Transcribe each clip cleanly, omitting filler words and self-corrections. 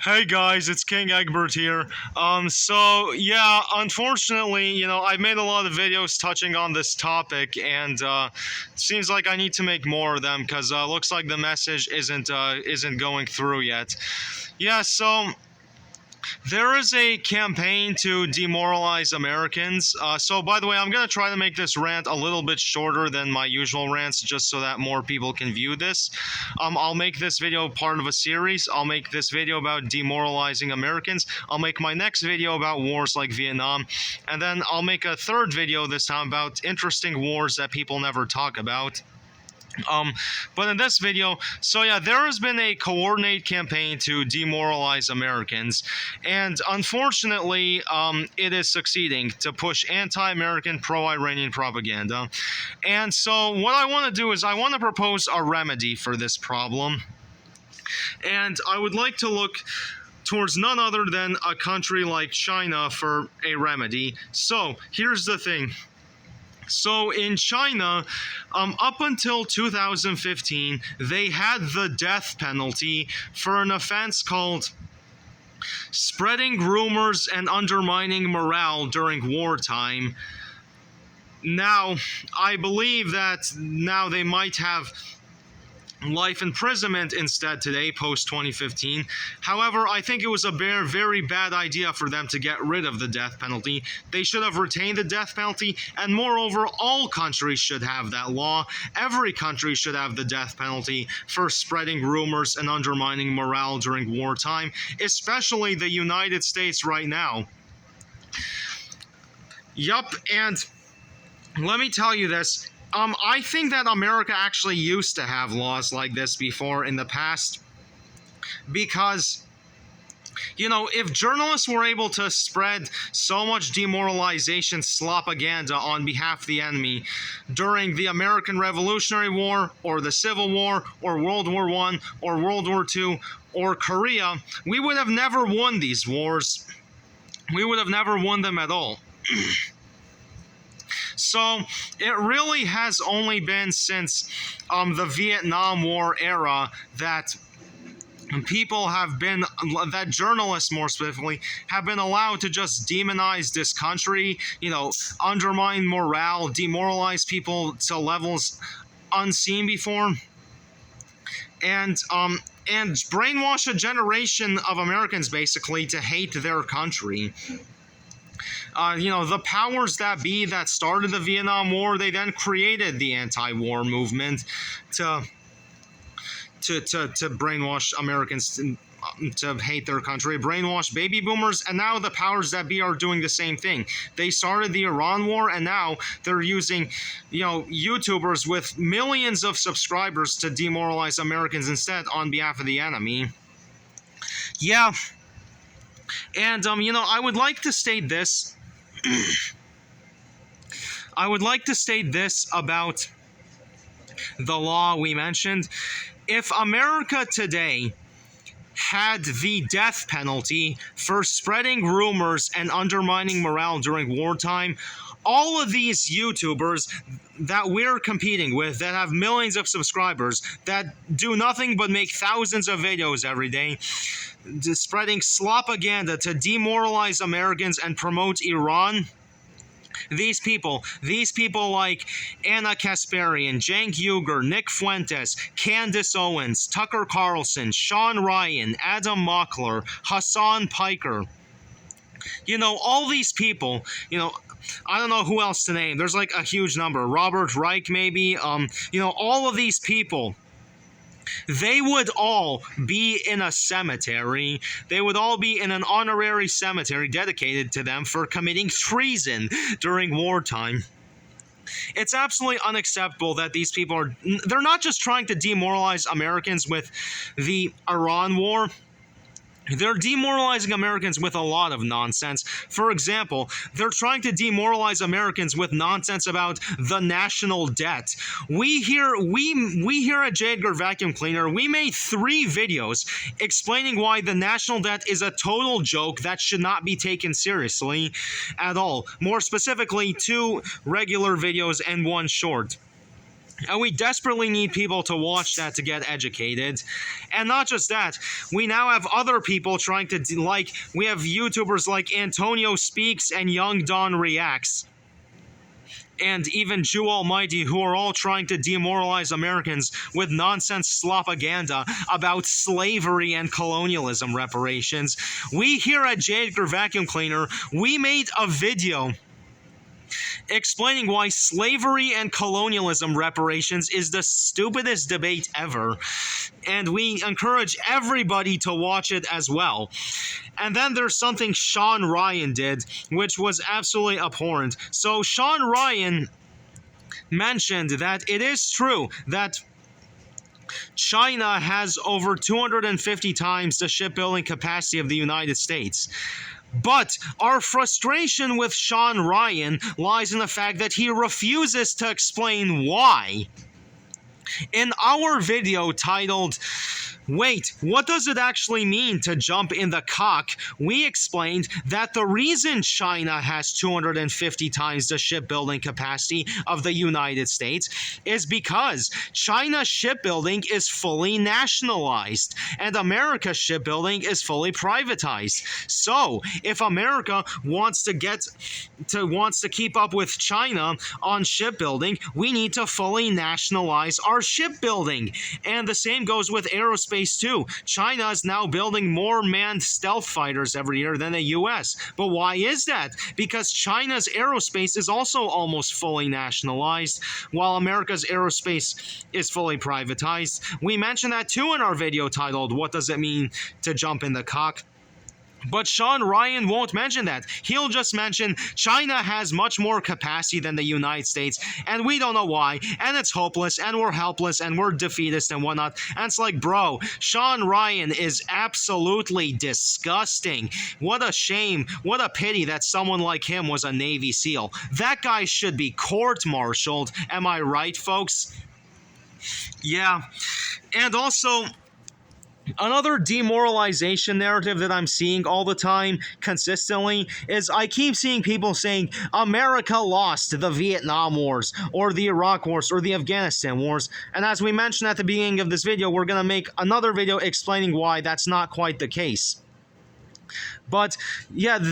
Hey guys, it's King Egbert here. So yeah, unfortunately, I've made a lot of videos touching on this topic, and it seems like I need to make more of them because looks like the message isn't going through yet. Yeah, so there is a campaign to demoralize Americans. So, by the way, I'm going to try to make this rant a little bit shorter than my usual rants just so that more people can view this. I'll make this video part of a series. I'll make this video about demoralizing Americans. I'll make my next video about wars like Vietnam. And then I'll make a third video this time about interesting wars that people never talk about. But in this video, so yeah, there has been a coordinated campaign to demoralize Americans, and unfortunately, it is succeeding to push anti-American, pro-Iranian propaganda. And so, what I want to do is I want to propose a remedy for this problem, and I would like to look towards none other than a country like China for a remedy. So, here's the thing. So in China, up until 2015, they had the death penalty for an offense called spreading rumors and undermining morale during wartime. Now, I believe that now they might have life imprisonment instead today, post 2015. However, I think it was a very bad idea for them to get rid of the death penalty. They should have retained the death penalty, and moreover, all countries should have that law. Every country should have the death penalty for spreading rumors and undermining morale during wartime, especially the United States right now. Yup, and let me tell you this. I think that America actually used to have laws like this before in the past because, if journalists were able to spread so much demoralization propaganda on behalf of the enemy during the American Revolutionary War or the Civil War or World War I or World War II or Korea, we would have never won these wars. We would have never won them at all. So it really has only been since the Vietnam War era that journalists more specifically, have been allowed to just demonize this country, undermine morale, demoralize people to levels unseen before, and brainwash a generation of Americans basically to hate their country. The powers that be that started the Vietnam War, they then created the anti-war movement to brainwash Americans to hate their country, brainwash baby boomers, and now the powers that be are doing the same thing. They started the Iran War, and now they're using, YouTubers with millions of subscribers to demoralize Americans instead on behalf of the enemy. Yeah. And, I would like to state this. I would like to state this about the law we mentioned. If America today had the death penalty for spreading rumors and undermining morale during wartime, all of these YouTubers that we're competing with, that have millions of subscribers, that do nothing but make thousands of videos every day, spreading propaganda to demoralize Americans and promote Iran, these people like Anna Kasparian, Cenk Uygur, Nick Fuentes, Candace Owens, Tucker Carlson, Sean Ryan, Adam Mockler, Hassan Piker, all these people, I don't know who else to name. There's like a huge number. Robert Reich, maybe. All of these people, they would all be in a cemetery. They would all be in an honorary cemetery dedicated to them for committing treason during wartime. It's absolutely unacceptable that these people they're not just trying to demoralize Americans with the Iran War. They're demoralizing Americans with a lot of nonsense. For example, they're trying to demoralize Americans with nonsense about the national debt. We here at J. Edgar Vacuum Cleaner, we made 3 videos explaining why the national debt is a total joke that should not be taken seriously at all. More specifically, 2 regular videos and 1 short. And we desperately need people to watch that to get educated. And not just that, we now have other people trying to, like, we have YouTubers like Antonio Speaks and Young Don Reacts, and even Jew Almighty, who are all trying to demoralize Americans with nonsense slopaganda about slavery and colonialism reparations. We here at J. Edgar Vacuum Cleaner, we made a video explaining why slavery and colonialism reparations is the stupidest debate ever. And we encourage everybody to watch it as well. And then there's something Sean Ryan did, which was absolutely abhorrent. So Sean Ryan mentioned that it is true that China has over 250 times the shipbuilding capacity of the United States. But our frustration with Sean Ryan lies in the fact that he refuses to explain why. In our video titled, "Wait, what does it actually mean to jump in the cock?" we explained that the reason China has 250 times the shipbuilding capacity of the United States is because China's shipbuilding is fully nationalized and America's shipbuilding is fully privatized. So, if America wants to keep up with China on shipbuilding, we need to fully nationalize our shipbuilding. And the same goes with aerospace too. China is now building more manned stealth fighters every year than the US. But why is that? Because China's aerospace is also almost fully nationalized, while America's aerospace is fully privatized. We mentioned that too in our video titled, "What Does It Mean to Jump in the Cock?" But Sean Ryan won't mention that. He'll just mention China has much more capacity than the United States, and we don't know why, and it's hopeless, and we're helpless, and we're defeatist and whatnot. And it's like, bro, Sean Ryan is absolutely disgusting. What a shame, what a pity that someone like him was a Navy SEAL. That guy should be court-martialed. Am I right, folks? Yeah. And also, another demoralization narrative that I'm seeing all the time, consistently, is I keep seeing people saying America lost the Vietnam Wars, or the Iraq Wars, or the Afghanistan Wars. And as we mentioned at the beginning of this video, we're going to make another video explaining why that's not quite the case. But yeah, and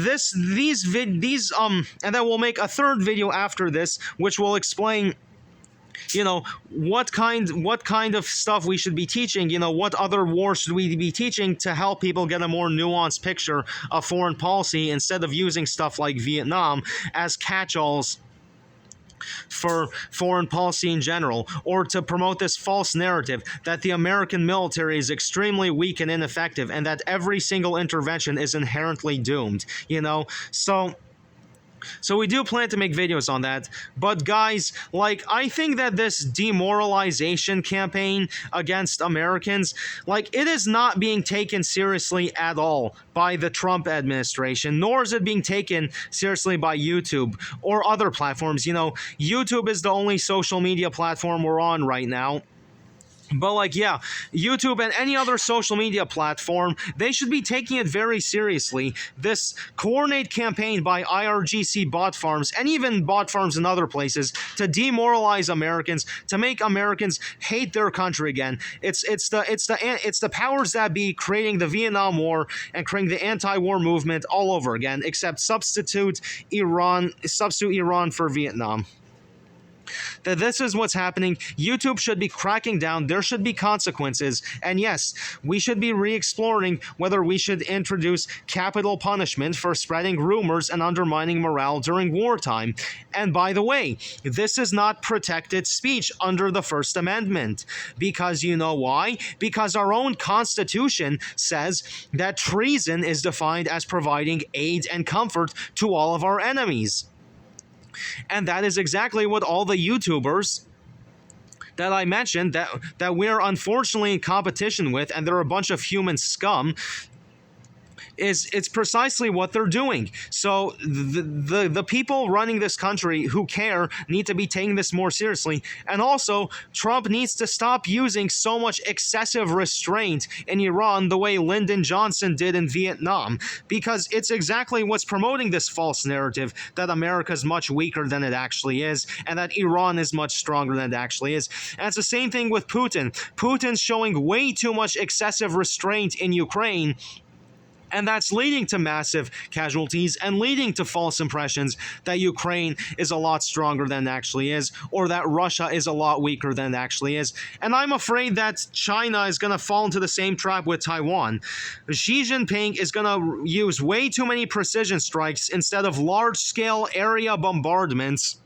then we'll make a third video after this, which will explain, you know, what kind of stuff we should be teaching, you know, what other wars should we be teaching to help people get a more nuanced picture of foreign policy instead of using stuff like Vietnam as catch-alls for foreign policy in general, or to promote this false narrative that the American military is extremely weak and ineffective and that every single intervention is inherently doomed, you know? So we do plan to make videos on that, but guys, like, I think that this demoralization campaign against Americans, like, it is not being taken seriously at all by the Trump administration, nor is it being taken seriously by YouTube or other platforms. You know, YouTube is the only social media platform we're on right now. But, like, yeah, YouTube and any other social media platform, they should be taking it very seriously. This coordinated campaign by IRGC bot farms, and even bot farms in other places, to demoralize Americans, to make Americans hate their country again. It's the powers that be creating the Vietnam War and creating the anti-war movement all over again, except substitute Iran for Vietnam. That this is what's happening. YouTube should be cracking down. There should be consequences. And yes, we should be re-exploring whether we should introduce capital punishment for spreading rumors and undermining morale during wartime. And by the way, this is not protected speech under the First Amendment. Because you know why? Because our own Constitution says that treason is defined as providing aid and comfort to all of our enemies. And that is exactly what all the YouTubers that I mentioned that we're unfortunately in competition with, and they're a bunch of human scum. it's precisely what they're doing. So the people running this country who care need to be taking this more seriously. And also, Trump needs to stop using so much excessive restraint in Iran the way Lyndon Johnson did in Vietnam, because it's exactly what's promoting this false narrative that America's much weaker than it actually is, and that Iran is much stronger than it actually is. And it's the same thing with Putin. Putin's showing way too much excessive restraint in Ukraine, and that's leading to massive casualties and leading to false impressions that Ukraine is a lot stronger than it actually is, or that Russia is a lot weaker than it actually is. And I'm afraid that China is going to fall into the same trap with Taiwan. Xi Jinping is going to use way too many precision strikes instead of large-scale area bombardments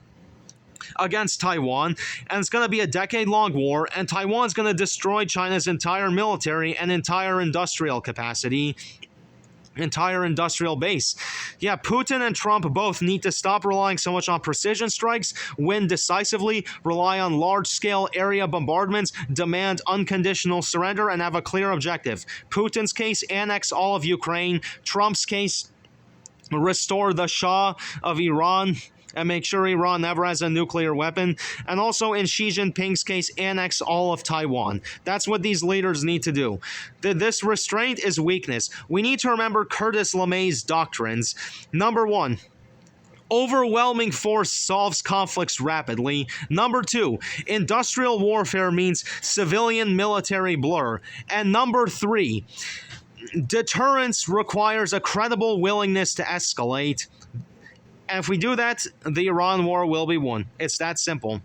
against Taiwan, and it's going to be a decade-long war, and Taiwan's going to destroy China's entire military and entire industrial capacity, entire industrial base. Yeah, Putin and Trump both need to stop relying so much on precision strikes, win decisively, rely on large-scale area bombardments, demand unconditional surrender, and have a clear objective. Putin's case, annex all of Ukraine. Trump's case, restore the Shah of Iran and make sure Iran never has a nuclear weapon. And also, in Xi Jinping's case, annex all of Taiwan. That's what these leaders need to do. This restraint is weakness. We need to remember Curtis LeMay's doctrines. Number one, overwhelming force solves conflicts rapidly. Number two, industrial warfare means civilian-military blur. And number three, deterrence requires a credible willingness to escalate. And if we do that, the Iran war will be won. It's that simple.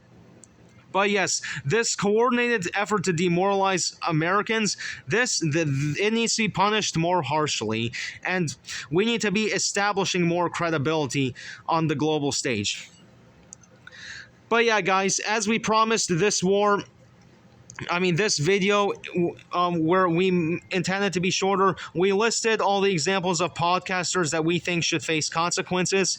But yes, this coordinated effort to demoralize Americans, it needs to be punished more harshly, and we need to be establishing more credibility on the global stage. But yeah, guys, as we promised, this video, where we intended to be shorter, we listed all the examples of podcasters that we think should face consequences,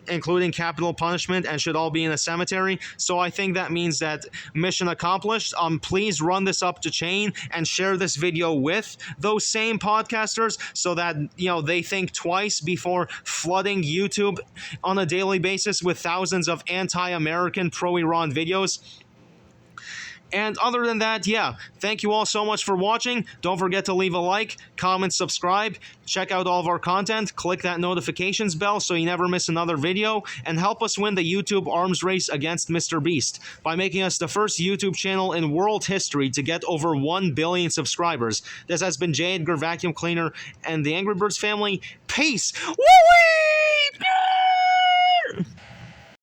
including capital punishment, and should all be in a cemetery. So I think that means that mission accomplished. Please run this up the chain and share this video with those same podcasters so that, they think twice before flooding YouTube on a daily basis with thousands of anti-American, pro-Iran videos. And other than that, yeah, thank you all so much for watching. Don't forget to leave a like, comment, subscribe, check out all of our content, click that notifications bell so you never miss another video, and help us win the YouTube arms race against Mr. Beast by making us the first YouTube channel in world history to get over 1 billion subscribers. This has been J. Edgar Vacuum Cleaner and the Angry Birds family. Peace! Woo-wee!